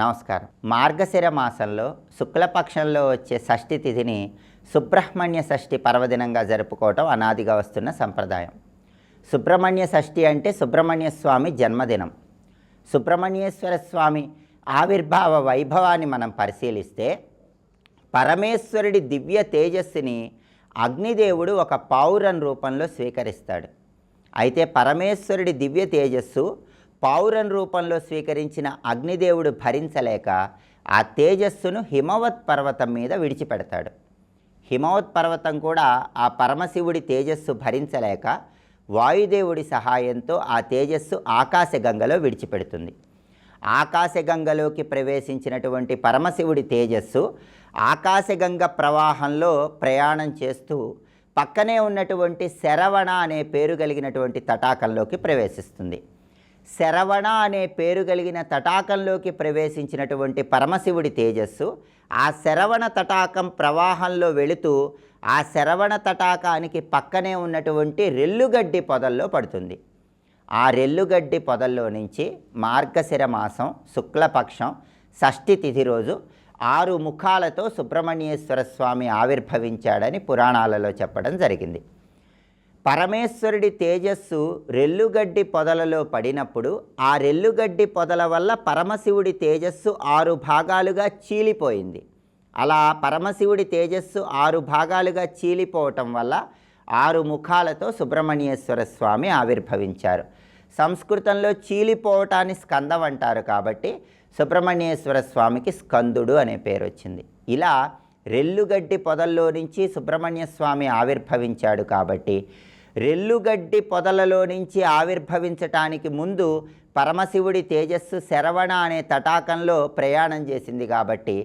నమస్కారం. మార్గశిర మాసంలో శుక్లపక్షంలో వచ్చే షష్ఠి తిథిని సుబ్రహ్మణ్య షష్ఠి పర్వదినంగా జరుపుకోవటం అనాదిగా వస్తున్న సంప్రదాయం. సుబ్రహ్మణ్య షష్ఠి అంటే సుబ్రహ్మణ్య స్వామి జన్మదినం. సుబ్రహ్మణ్యేశ్వర స్వామి ఆవిర్భావ వైభవాన్ని మనం పరిశీలిస్తే పరమేశ్వరుడి దివ్య తేజస్సుని అగ్నిదేవుడు ఒక పావురం రూపంలో స్వీకరిస్తాడు. అయితే పరమేశ్వరుడి దివ్య తేజస్సు పావురం రూపంలో స్వీకరించిన అగ్నిదేవుడు భరించలేక ఆ తేజస్సును హిమవత్ పర్వతం మీద విడిచిపెడతాడు. హిమవత్ పర్వతం కూడా ఆ పరమశివుడి తేజస్సు భరించలేక వాయుదేవుడి సహాయంతో ఆ తేజస్సు ఆకాశగంగలో విడిచిపెడుతుంది. ఆకాశగంగలోకి ప్రవేశించినటువంటి పరమశివుడి తేజస్సు ఆకాశగంగ ప్రవాహంలో ప్రయాణం చేస్తూ పక్కనే ఉన్నటువంటి శరవణ అనే పేరు కలిగినటువంటి తటాకంలోకి ప్రవేశిస్తుంది. శరవణ అనే పేరు కలిగిన తటాకంలోకి ప్రవేశించినటువంటి పరమశివుడి తేజస్సు ఆ శరవణ తటాకం ప్రవాహంలో వెళుతూ ఆ శరవణ తటాకానికి పక్కనే ఉన్నటువంటి రెల్లుగడ్డి పొదల్లో పడుతుంది. ఆ రెల్లుగడ్డి పొదల్లో నుంచి మార్గశిర మాసం శుక్లపక్షం షష్ఠి తిథి రోజు 6 ముఖాలతో సుబ్రహ్మణ్యేశ్వర స్వామి ఆవిర్భవించాడని పురాణాలలో చెప్పడం జరిగింది. పరమేశ్వరుడి తేజస్సు రెల్లుగడ్డి పొదలలో పడినప్పుడు ఆ రెల్లుగడ్డి పొదల వల్ల పరమశివుడి తేజస్సు 6 భాగాలుగా చీలిపోయింది. అలా పరమశివుడి తేజస్సు 6 భాగాలుగా చీలిపోవటం వల్ల 6 ముఖాలతో సుబ్రహ్మణ్యేశ్వర స్వామి ఆవిర్భవించారు. సంస్కృతంలో చీలిపోవటాన్ని స్కందం అంటారు కాబట్టి సుబ్రహ్మణ్యేశ్వర స్వామికి స్కందుడు అనే పేరు వచ్చింది. ఇలా రెల్లుగడ్డి పొదల్లో నుంచి సుబ్రహ్మణ్య స్వామి ఆవిర్భవించాడు కాబట్టి రెల్లుగడ్డి పొదలలో నుంచి ఆవిర్భవించటానికి ముందు పరమశివుడి తేజస్సు శరవణ అనే తటాకంలో ప్రయాణం చేసింది కాబట్టి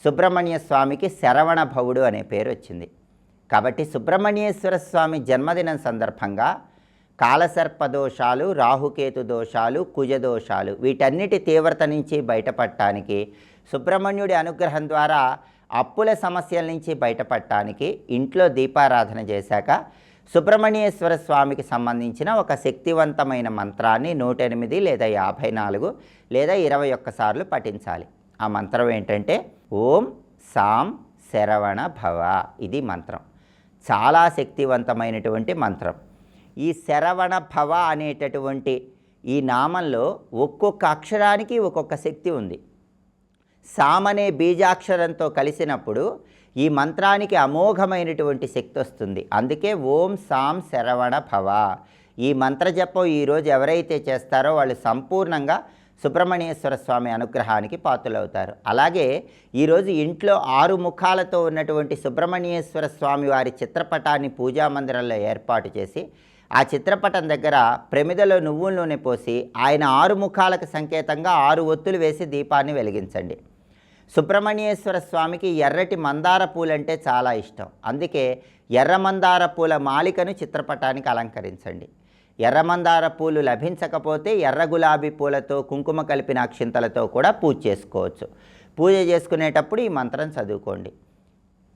సుబ్రహ్మణ్య స్వామికి శరవణ భవుడు అనే పేరు వచ్చింది. కాబట్టి సుబ్రహ్మణ్యేశ్వర స్వామి జన్మదినం సందర్భంగా కాలసర్ప దోషాలు, రాహుకేతు దోషాలు, కుజదోషాలు వీటన్నిటి తీవ్రత నుంచి బయటపడటానికి సుబ్రహ్మణ్యుడి అనుగ్రహం ద్వారా అప్పుల సమస్యల నుంచి బయటపడటానికి ఇంట్లో దీపారాధన చేశాక సుబ్రహ్మణ్యేశ్వర స్వామికి సంబంధించిన ఒక శక్తివంతమైన మంత్రాన్ని 108 లేదా 54 లేదా 21 సార్లు పఠించాలి. ఆ మంత్రం ఏంటంటే ఓం సాం శరవణ భవ. ఇది మంత్రం, చాలా శక్తివంతమైనటువంటి మంత్రం. ఈ శరవణ భవ అనేటటువంటి ఈ నామంలో ఒక్కొక్క అక్షరానికి ఒక్కొక్క శక్తి ఉంది. సామ్ అనే బీజాక్షరంతో కలిసినప్పుడు ఈ మంత్రానికి అమోఘమైనటువంటి శక్తి వస్తుంది. అందుకే ఓం సాం శరవణ భవ. ఈ మంత్రజపం ఈరోజు ఎవరైతే చేస్తారో వాళ్ళు సంపూర్ణంగా సుబ్రహ్మణ్యేశ్వర స్వామి అనుగ్రహానికి పాత్రులవుతారు. అలాగే ఈరోజు ఇంట్లో 6 ముఖాలతో ఉన్నటువంటి సుబ్రహ్మణ్యేశ్వర స్వామి వారి చిత్రపటాన్ని పూజామందిరంలో ఏర్పాటు చేసి ఆ చిత్రపటం దగ్గర ప్రమిదలో నువ్వుల నూనె పోసి ఆయన 6 ముఖాలకు సంకేతంగా 6 ఒత్తులు వేసి దీపాన్ని వెలిగించండి. సుబ్రహ్మణ్యేశ్వర స్వామికి ఎర్రటి మందార పూలంటే చాలా ఇష్టం. అందుకే ఎర్ర మందార పూల మాలికను చిత్రపటానికి అలంకరించండి. ఎర్ర మందార పూలు లభించకపోతే ఎర్ర గులాబీ పూలతో కుంకుమ కలిపిన అక్షింతలతో కూడా పూజ చేసుకోవచ్చు. పూజ చేసుకునేటప్పుడు ఈ మంత్రం చదువుకోండి.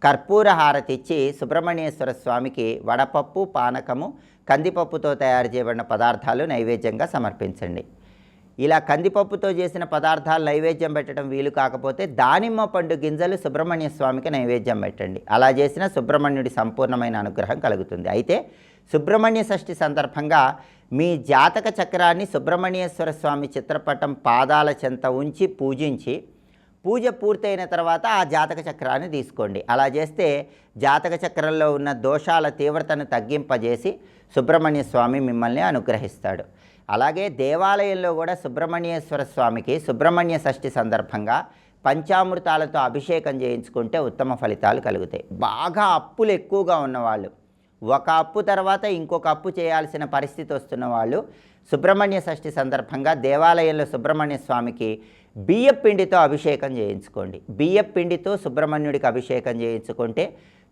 కర్పూర హారతి ఇచ్చి సుబ్రహ్మణ్యేశ్వర స్వామికి వడపప్పు, పానకము, కందిపప్పుతో తయారు చేయబడిన పదార్థాలు నైవేద్యంగా సమర్పించండి. ఇలా కందిపప్పుతో చేసిన పదార్థాలు నైవేద్యం పెట్టడం వీలు కాకపోతే దానిమ్మ పండు గింజలు సుబ్రహ్మణ్య స్వామికి నైవేద్యం పెట్టండి. అలా చేసిన సుబ్రహ్మణ్యుడి సంపూర్ణమైన అనుగ్రహం కలుగుతుంది. అయితే సుబ్రహ్మణ్య షష్ఠి సందర్భంగా మీ జాతక చక్రాన్ని సుబ్రహ్మణ్యేశ్వర స్వామి చిత్రపటం పాదాల చెంత ఉంచి పూజించి పూజ పూర్తయిన తర్వాత ఆ జాతక చక్రాన్ని తీసుకోండి. అలా చేస్తే జాతక చక్రంలో ఉన్న దోషాల తీవ్రతను తగ్గింపజేసి సుబ్రహ్మణ్య స్వామి మిమ్మల్ని అనుగ్రహిస్తాడు. అలాగే దేవాలయంలో కూడా సుబ్రహ్మణ్యేశ్వర స్వామికి సుబ్రహ్మణ్య షష్ఠి సందర్భంగా పంచామృతాలతో అభిషేకం చేయించుకుంటే ఉత్తమ ఫలితాలు కలుగుతాయి. బాగా అప్పులు ఎక్కువగా ఉన్నవాళ్ళు, ఒక అప్పు తర్వాత ఇంకొక అప్పు చేయాల్సిన పరిస్థితి వస్తున్న వాళ్ళు సుబ్రహ్మణ్య షష్ఠి సందర్భంగా దేవాలయంలో సుబ్రహ్మణ్య స్వామికి బియ్యపిండితో అభిషేకం చేయించుకోండి. బియ్యపిండితో సుబ్రహ్మణ్యుడికి అభిషేకం చేయించుకుంటే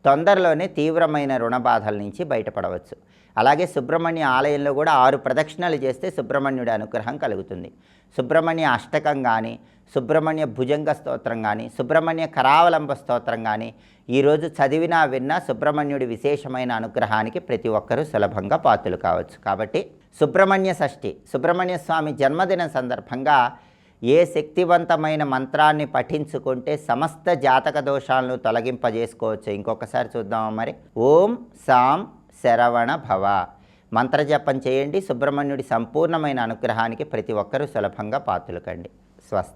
తొందరలోనే తీవ్రమైన రుణ బాధల నుంచి బయటపడవచ్చు. అలాగే సుబ్రహ్మణ్య ఆలయంలో కూడా 6 ప్రదక్షిణలు చేస్తే సుబ్రహ్మణ్యుడి అనుగ్రహం కలుగుతుంది. సుబ్రహ్మణ్య అష్టకం కానీ, సుబ్రహ్మణ్య భుజంగ స్తోత్రం కానీ, సుబ్రహ్మణ్య కరావలంబ స్తోత్రం కానీ ఈరోజు చదివినా విన్నా సుబ్రహ్మణ్యుడి విశేషమైన అనుగ్రహానికి ప్రతి ఒక్కరూ సులభంగా పాత్రులు కావచ్చు. కాబట్టి సుబ్రహ్మణ్య షష్ఠి, సుబ్రహ్మణ్య స్వామి జన్మదినం సందర్భంగా ఏ శక్తివంతమైన మంత్రాన్ని పఠించుకుంటే సమస్త జాతక దోషాలను తొలగింపజేసుకోవచ్చు. ఇంకొకసారి చూద్దామా మరి. ఓం సాం శరవణ భవ మంత్రజపం చేయండి. సుబ్రహ్మణ్యుడి సంపూర్ణమైన అనుగ్రహానికి ప్రతి ఒక్కరూ సులభంగా పాత్రులు కండి. స్వస్తి.